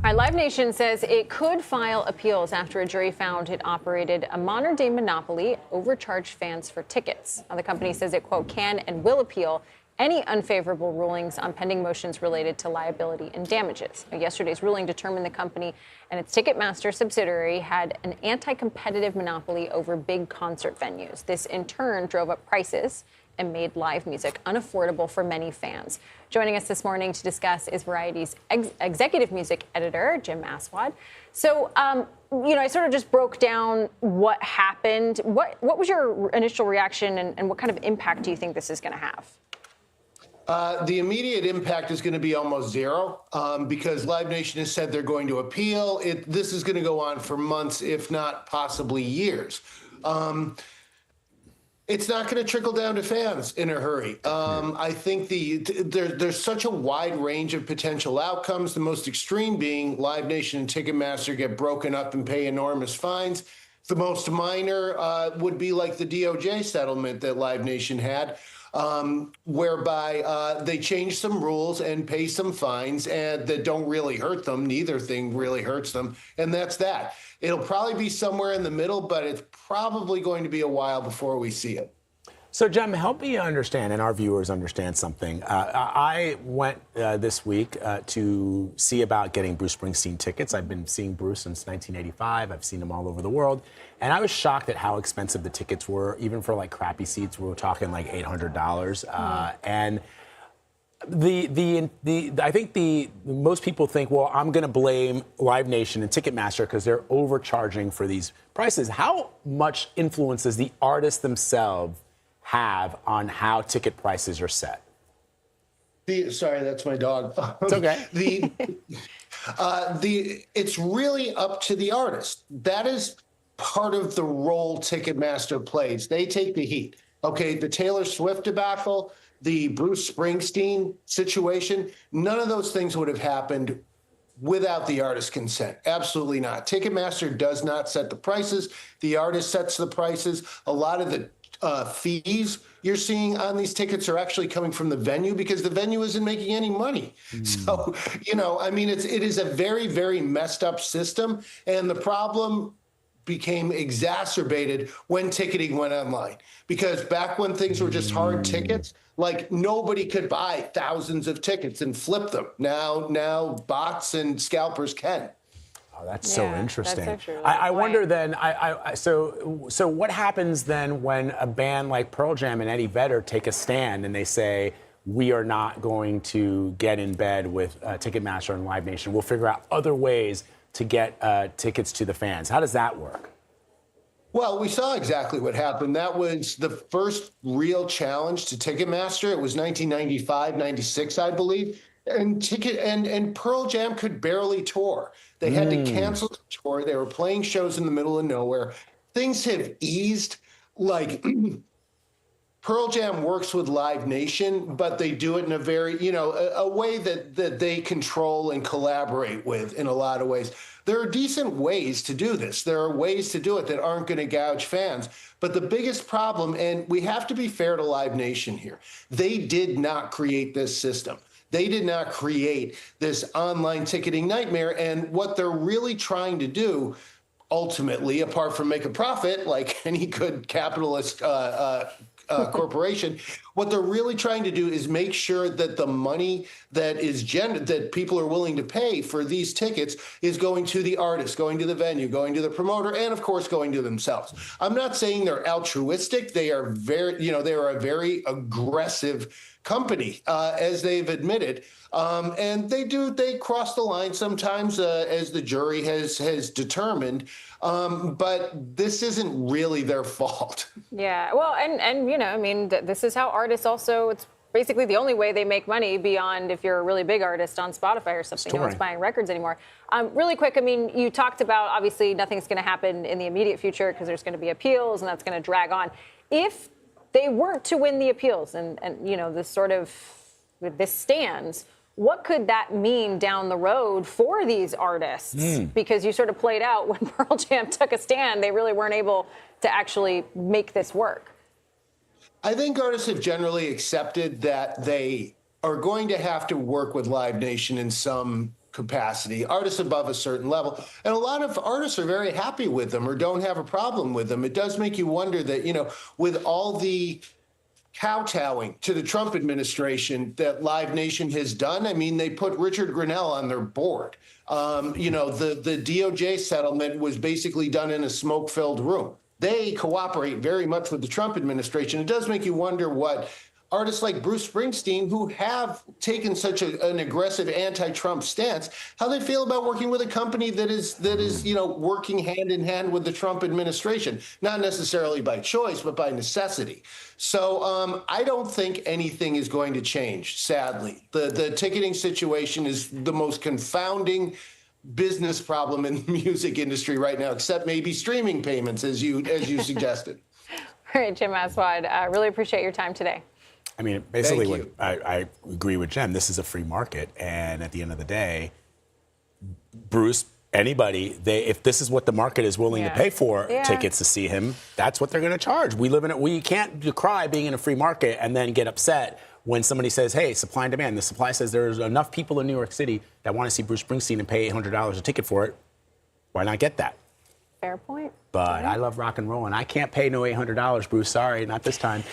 All right, Live Nation says it could file appeals after a jury found it operated a modern-day monopoly, overcharged fans for tickets. Now, the company says it, quote, can and will appeal any unfavorable rulings on pending motions related to liability and damages. Now, yesterday's ruling determined the company and its Ticketmaster subsidiary had an anti-competitive monopoly over big concert venues. This, in turn, drove up prices and made live music unaffordable for many fans. Joining us this morning to discuss is Variety's executive music editor, Jem Aswad. So, I sort of just broke down what happened. What was your initial reaction, and what kind of impact do you think this is going to have? The immediate impact is going to be almost zero because Live Nation has said they're going to appeal. This is going to go on for months, if not possibly years. It's not going to trickle down to fans in a hurry. I think there's such a wide range of potential outcomes, the most extreme being Live Nation and Ticketmaster get broken up and pay enormous fines. The most minor would be like the DOJ settlement that Live Nation had, whereby they change some rules and pay some fines and that don't really hurt them. Neither thing really hurts them. And that's that. It'll probably be somewhere in the middle, but it's probably going to be a while before we see it. So, Jem, help me understand, and our viewers understand something. I went this week to see about getting Bruce Springsteen tickets. I've been seeing Bruce since 1985. I've seen him all over the world. And I was shocked at how expensive the tickets were, even for like crappy seats. We were talking like $800. And I think most people think, well, I'm going to blame Live Nation and Ticketmaster because they're overcharging for these prices. How much influence does the artists themselves have on how ticket prices are set? Sorry, that's my dog. It's okay. It's really up to the artist. That is part of the role Ticketmaster plays. They take the heat. Okay, the Taylor Swift debacle, the Bruce Springsteen situation, none of those things would have happened without the artist's consent. Absolutely not. Ticketmaster does not set the prices. The artist sets the prices. A lot of the fees you're seeing on these tickets are actually coming from the venue because the venue isn't making any money. So, it is a very, very messed up system. And the problem became exacerbated when ticketing went online. Because back when things were just hard tickets, like nobody could buy thousands of tickets and flip them. Now bots and scalpers can. Oh, that's so interesting. That's so true. I wonder then, so what happens then when a band like Pearl Jam and Eddie Vedder take a stand and they say, we are not going to get in bed with Ticketmaster and Live Nation. We'll figure out other ways to get tickets to the fans. How does that work? Well, we saw exactly what happened. That was the first real challenge to Ticketmaster. It was 1995, 96, I believe. And Pearl Jam could barely tour. They had to cancel the tour. They were playing shows in the middle of nowhere. Things have eased. Like Pearl Jam works with Live Nation, but they do it in a very, a way that they control and collaborate with in a lot of ways. There are decent ways to do this. There are ways to do it that aren't going to gouge fans. But the biggest problem, and we have to be fair to Live Nation here, they did not create this system. They did not create this online ticketing nightmare. And what they're really trying to do, ultimately, apart from make a profit, like any good capitalist corporation, what they're really trying to do is make sure that the money that people are willing to pay for these tickets is going to the artist, going to the venue, going to the promoter, and of course going to themselves. I'm not saying they're altruistic. They are they are a very aggressive company, as they've admitted. And they cross the line sometimes, as the jury has determined. But this isn't really their fault. Yeah, well, and this is how artists also, it's basically the only way they make money beyond if you're a really big artist on Spotify or something. No one's buying records anymore. Really quick, you talked about, obviously, nothing's going to happen in the immediate future because there's going to be appeals and that's going to drag on. If they weren't to win the appeals and this stands, what could that mean down the road for these artists? Because you sort of played out when Pearl Jam took a stand, they really weren't able to actually make this work. I think artists have generally accepted that they are going to have to work with Live Nation in some capacity, artists above a certain level. And a lot of artists are very happy with them or don't have a problem with them. It does make you wonder that, with all the kowtowing to the Trump administration that Live Nation has done. I mean, they put Richard Grinnell on their board. The DOJ settlement was basically done in a smoke-filled room. They cooperate very much with the Trump administration. It does make you wonder what artists like Bruce Springsteen, who have taken such an aggressive anti-Trump stance, how they feel about working with a company that is working hand in hand with the Trump administration, not necessarily by choice, but by necessity. So I don't think anything is going to change, sadly. The ticketing situation is the most confounding business problem in the music industry right now, except maybe streaming payments, as you suggested. All right, Jem Aswad, really appreciate your time today. I mean, basically, I agree with Jem. This is a free market, and at the end of the day, Bruce, anybody, if this is what the market is willing to pay for tickets to see him, that's what they're going to charge. We can't decry being in a free market and then get upset when somebody says, "Hey, supply and demand." The supply says there's enough people in New York City that want to see Bruce Springsteen and pay $800 a ticket for it. Why not get that? Fair point. But I love rock and roll, and I can't pay no $800, Bruce. Sorry, not this time.